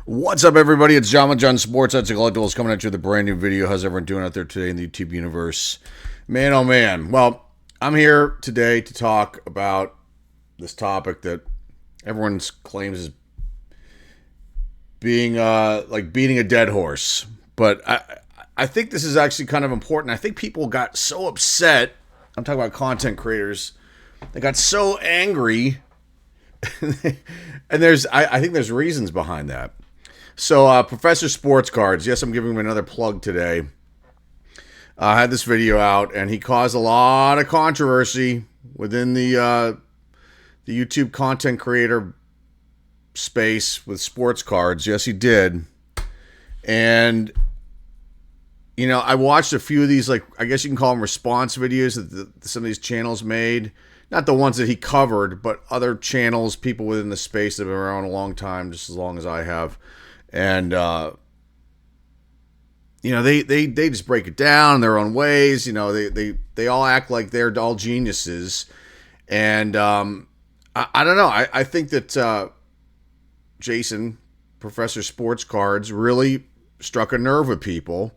What's up, everybody? It's John Sports. That's a Collectibles coming at you with a brand new video. How's everyone doing out there today in the YouTube universe? Man, oh man. Well, I'm here today to talk about this topic that everyone claims is being like beating a dead horse. But I think this is actually kind of important. I think people got so upset. I'm talking about content creators. They got so angry. And I think there's reasons behind that. So, Professor Sports Cards, yes, I'm giving him another plug today. I had this video out, and he caused a lot of controversy within the YouTube content creator space with sports cards. Yes, he did. And, you know, I watched a few of these, like, I guess you can call them response videos that some of these channels made. Not the ones that he covered, but other channels, people within the space that have been around a long time, just as long as I have. And, you know, they just break it down in their own ways. You know, they all act like they're all geniuses. And I don't know. I think that Jason, Professor Sports Cards, really struck a nerve with people.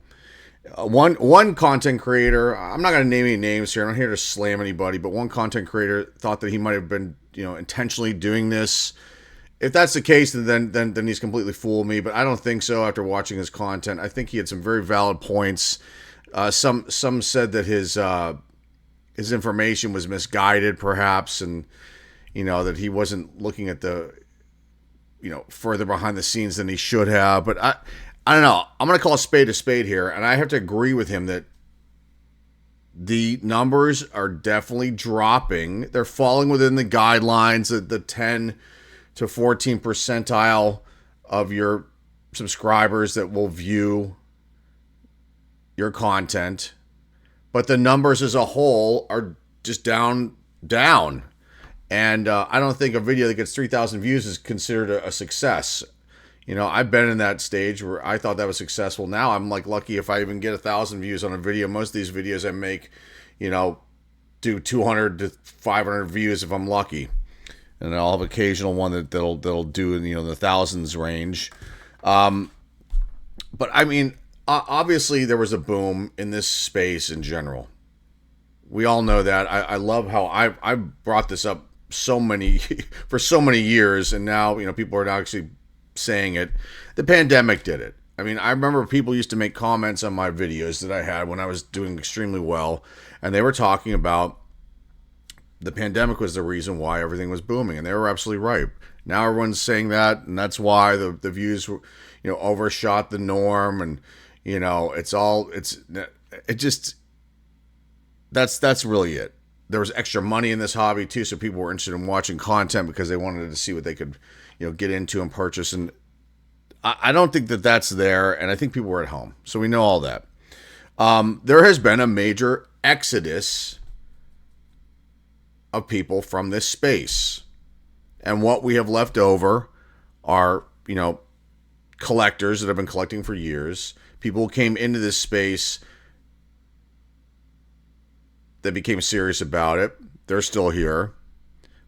One content creator, I'm not going to name any names here. I'm not here to slam anybody, but one content creator thought that he might have been, you know, intentionally doing this. If that's the case, then he's completely fooled me. But I don't think so. After watching his content, I think he had some very valid points. Some said that his information was misguided, perhaps, and you know that he wasn't looking at the, you know, further behind the scenes than he should have. But I don't know. I'm going to call a spade here, and I have to agree with him that the numbers are definitely dropping. They're falling within the guidelines, the 10 to 14 percentile of your subscribers that will view your content. But the numbers as a whole are just down. And I don't think a video that gets 3,000 views is considered a success. You know, I've been in that stage where I thought that was successful. Now I'm like lucky if I even get 1,000 views on a video. Most of these videos I make, you know, do 200 to 500 views if I'm lucky. And I'll have occasional one that'll do in, you know, the thousands range. But I mean, obviously there was a boom in this space in general. We all know that. I love how I brought this up for so many years, and now, you know, people are now actually saying it. The pandemic did it. I mean, I remember people used to make comments on my videos that I had when I was doing extremely well, and they were talking about the pandemic was the reason why everything was booming, and they were absolutely right. Now everyone's saying that, and that's why the views, you know, overshot the norm, and you know, that's really it. There was extra money in this hobby too, so people were interested in watching content because they wanted to see what they could, you know, get into and purchase. And I don't think that that's there, and I think people were at home, so we know all that. There has been a major exodus of people from this space, and what we have left over are, you know, collectors that have been collecting for years, people who came into this space that became serious about it. They're still here,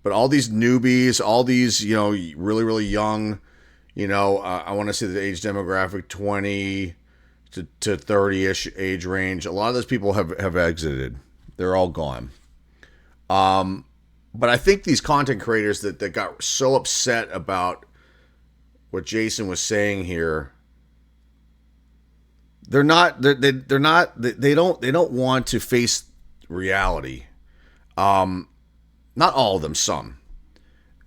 but all these newbies, all these, you know, really young, you know, I want to say the age demographic 20 to 30ish age range, a lot of those people have exited. They're all gone. But I think these content creators that got so upset about what Jason was saying here, they don't want to face reality. Not all of them, some.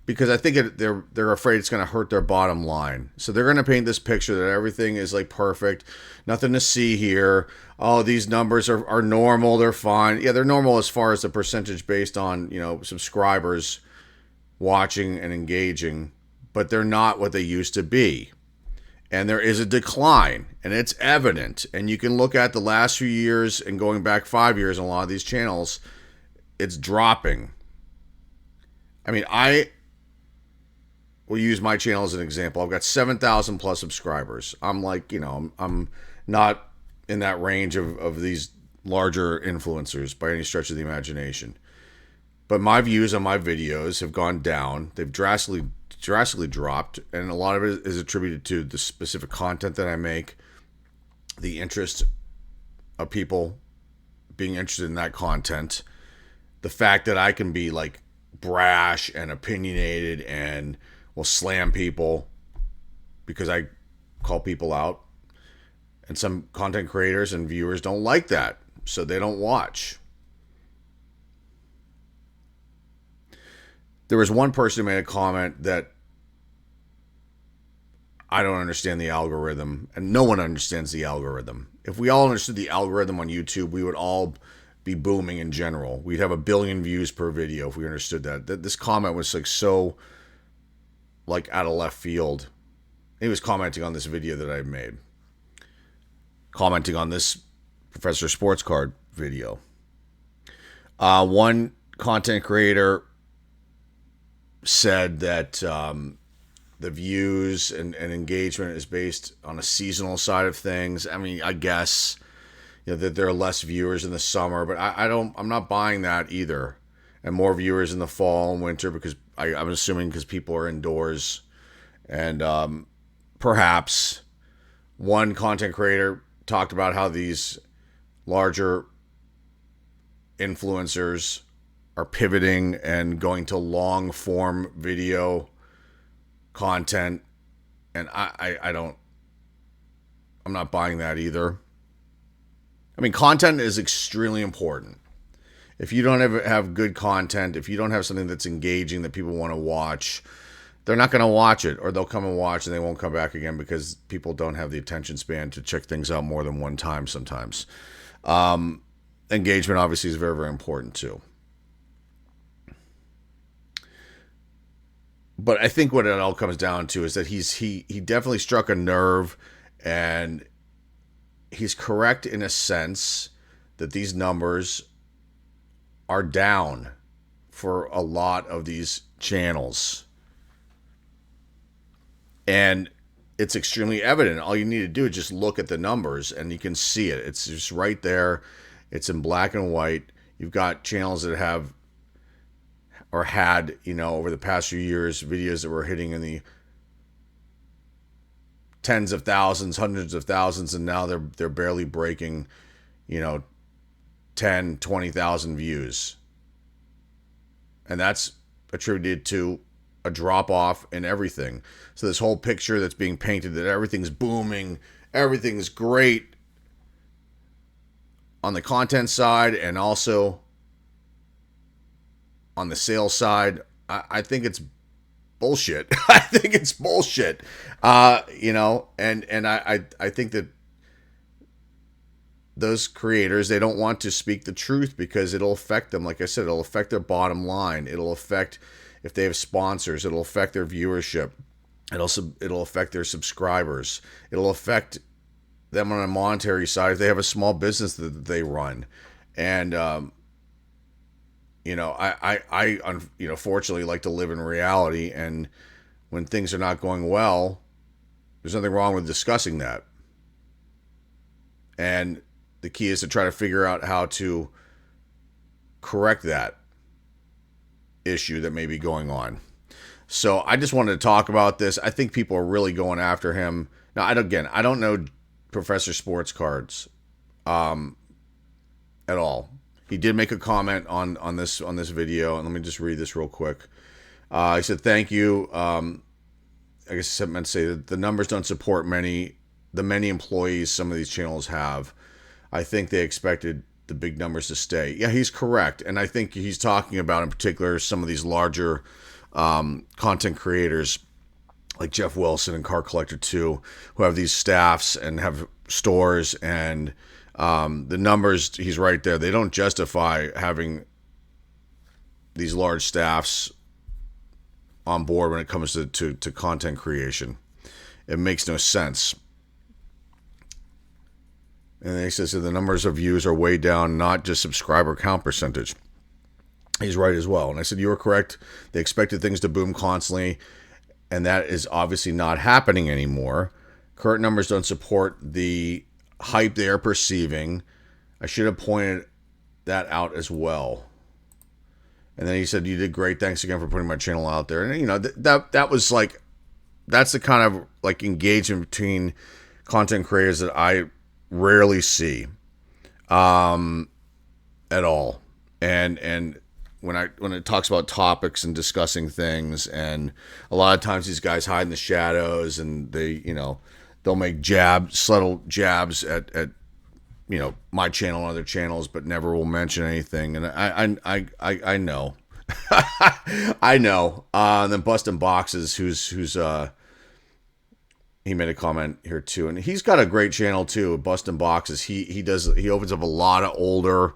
Because I think they're afraid it's going to hurt their bottom line. So they're going to paint this picture that everything is like perfect, nothing to see here. Oh, these numbers are normal, they're fine. Yeah, they're normal as far as the percentage based on, you know, subscribers watching and engaging, but they're not what they used to be. And there is a decline, and it's evident. And you can look at the last few years and going back 5 years on a lot of these channels, it's dropping. I mean, I will use my channel as an example. I've got 7,000 plus subscribers. I'm like, you know, I'm not in that range of these larger influencers by any stretch of the imagination. But my views on my videos have gone down. They've drastically drastically dropped, and a lot of it is attributed to the specific content that I make, the interest of people being interested in that content, the fact that I can be like brash and opinionated and will slam people because I call people out. And some content creators and viewers don't like that, so they don't watch. There was one person who made a comment that I don't understand the algorithm, and no one understands the algorithm. If we all understood the algorithm on YouTube, we would all be booming in general. We'd have 1 billion views per video if we understood that. This comment was like so like out of left field. He was commenting on this video that I made, commenting on this Professor Sports Card video. One content creator said that the views and engagement is based on a seasonal side of things. I mean, I guess, you know, that there are less viewers in the summer, but I'm not buying that either. And more viewers in the fall and winter because I'm assuming because people are indoors. And perhaps one content creator talked about how these larger influencers are pivoting and going to long form video content, and I'm not buying that either. I mean, content is extremely important. If you don't have good content, if you don't have something that's engaging that people want to watch, they're not going to watch it, or they'll come and watch and they won't come back again because people don't have the attention span to check things out more than one time sometimes. Engagement obviously is very, very important too. But I think what it all comes down to is that he definitely struck a nerve, and he's correct in a sense that these numbers are down for a lot of these channels. And it's extremely evident. All you need to do is just look at the numbers and you can see it. It's just right there. It's in black and white. You've got channels that have or had, you know, over the past few years, videos that were hitting in the tens of thousands, hundreds of thousands, and now they're barely breaking, you know, 10, 20,000 views. And that's attributed to a drop off in everything. So this whole picture that's being painted that everything's booming, everything's great on the content side and also on the sales side, I think it's bullshit. I think it's bullshit. You know, and I think that those creators, they don't want to speak the truth because it'll affect them. Like I said, it'll affect their bottom line. It'll affect if they have sponsors. It'll affect their viewership. It'll affect their subscribers. It'll affect them on a monetary side if they have a small business that they run. And you know, I you know, fortunately like to live in reality, and when things are not going well, there's nothing wrong with discussing that. And the key is to try to figure out how to correct that issue that may be going on. So I just wanted to talk about this. I think people are really going after him. Now, I don't know Professor Sports Cards at all. He did make a comment on this video, and let me just read this real quick. He said, "Thank you." I guess I meant to say that the numbers don't support the many employees some of these channels have. I think they expected the big numbers to stay. Yeah, he's correct, and I think he's talking about in particular some of these larger content creators like Jeff Wilson and Car Collector 2, who have these staffs and have stores, and the numbers, he's right there. They don't justify having these large staffs on board when it comes to content creation. It makes no sense. And he says that the numbers of views are way down, not just subscriber count percentage. He's right as well. And I said, you were correct. They expected things to boom constantly, and that is obviously not happening anymore. Current numbers don't support the hype they are perceiving. I should have pointed that out as well. And then he said, "You did great. Thanks again for putting my channel out there." And that was like, that's the kind of like engagement between content creators that I rarely see at all. And when it talks about topics and discussing things, and a lot of times these guys hide in the shadows, and they'll make subtle jabs at my channel and other channels, but never will mention anything. And I know. I know. And then Bustin' Boxes, who's he made a comment here too, and he's got a great channel too. Bustin' Boxes. He opens up a lot of older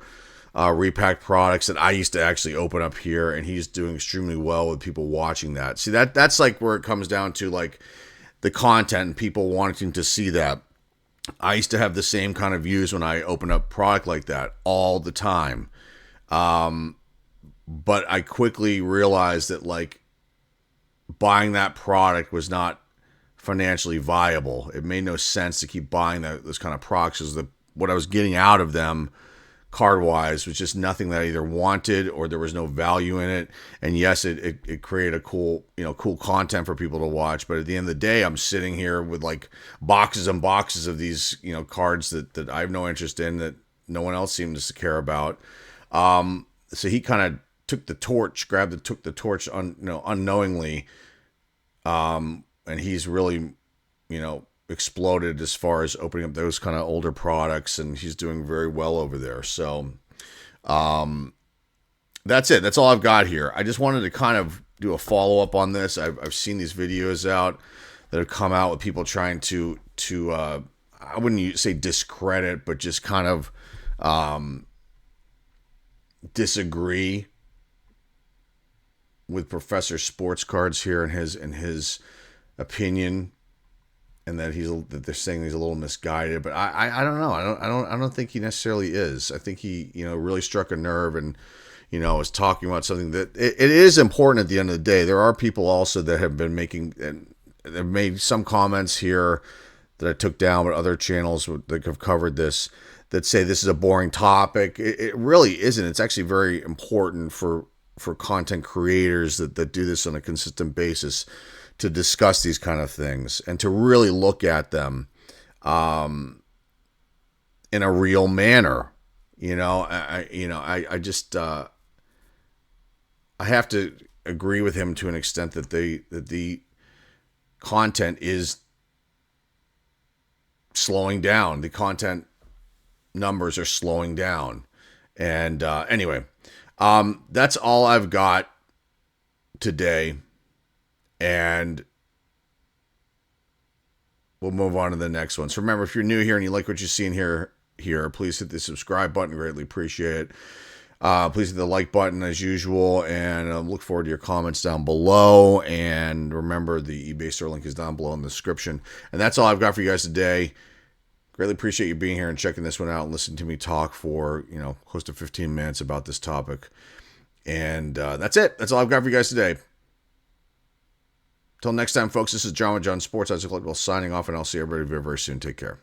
repack products that I used to actually open up here, and he's doing extremely well with people watching that. See, that's like where it comes down to, like, the content and people wanting to see that. I used to have the same kind of views when I open up product like that all the time. But I quickly realized that, like, buying that product was not financially viable. It made no sense to keep buying those kind of products, because what I was getting out of them card-wise was just nothing that I either wanted, or there was no value in it. And yes, it created a cool content for people to watch, but at the end of the day, I'm sitting here with like boxes and boxes of these cards that I have no interest in, that no one else seems to care about. So he kind of took the torch unknowingly, and he's really exploded as far as opening up those kind of older products, and he's doing very well over there. So that's it. That's all I've got here. I just wanted to kind of do a follow-up on this. I've seen these videos out that have come out with people trying to I wouldn't say discredit, but just kind of disagree with Professor Sports Cards here and his opinion, and that they're saying he's a little misguided. But I don't know. I don't think he necessarily is. I think he really struck a nerve, and was talking about something that it is important at the end of the day. There are people also that have been making, and have made some comments here that I took down, but other channels that have covered this, that say this is a boring topic. It really isn't. It's actually very important for content creators that do this on a consistent basis, to discuss these kind of things and to really look at them in a real manner. I just I have to agree with him to an extent that the content is slowing down. The content numbers are slowing down. And anyway, that's all I've got today. And we'll move on to the next one. So remember, if you're new here and you like what you see in here, please hit the subscribe button. Greatly appreciate it. Please hit the like button as usual, and look forward to your comments down below. And remember, the eBay store link is down below in the description. And that's all I've got for you guys today. Greatly appreciate you being here and checking this one out and listening to me talk for close to 15 minutes about this topic. And that's it. That's all I've got for you guys today. Until next time, folks, this is John with John Sports. I was Collectible signing off, and I'll see everybody very, very soon. Take care.